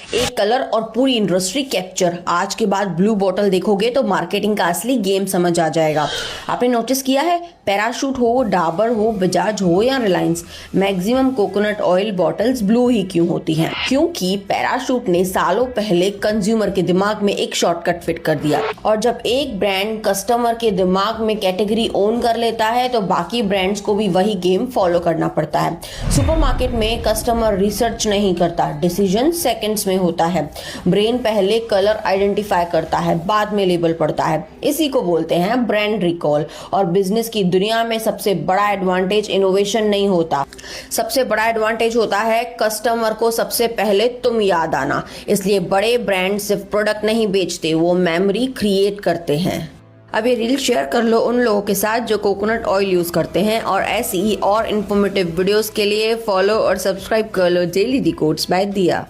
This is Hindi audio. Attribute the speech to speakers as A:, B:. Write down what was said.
A: एक कलर और पूरी इंडस्ट्री कैप्चर। आज के बाद ब्लू बॉटल देखोगे तो मार्केटिंग का असली गेम समझ आ जाएगा। आपने नोटिस किया है, पैराशूट हो, डाबर हो, बजाज हो या Reliance, maximum coconut oil bottles blue ही क्यों होती हैं? क्योंकि पैराशूट ने सालों पहले कंज्यूमर के दिमाग में एक शॉर्टकट फिट कर दिया, और जब एक ब्रांड कस्टमर के दिमाग में कैटेगरी ओन कर लेता है तो बाकी ब्रांड्स को भी वही गेम फॉलो करना पड़ता है। सुपरमार्केट में कस्टमर रिसर्च नहीं करता, डिसीजन सेकंड्स में होता है। ब्रेन पहले कलर आइडेंटिफाई करता है, बाद में लेबल पढ़ता है। इसी को बोलते हैं ब्रांड रिकॉल। और बिजनेस की दुनिया में सबसे बड़ा एडवांटेज इनोवेशन नहीं होता, सबसे बड़ा एडवांटेज होता है कस्टमर को सबसे पहले तुम याद आना। इसलिए बड़े ब्रांड सिर्फ प्रोडक्ट नहीं बेचते, वो मेमोरी क्रिएट करते हैं। अब ये रील शेयर कर लो उन लोगों के साथ जो कोकोनट ऑयल यूज करते हैं, और ऐसी ही और इन्फॉर्मेटिव वीडियोस के लिए फॉलो और सब्सक्राइब कर लो डेली डिकोड्स बाय दिया।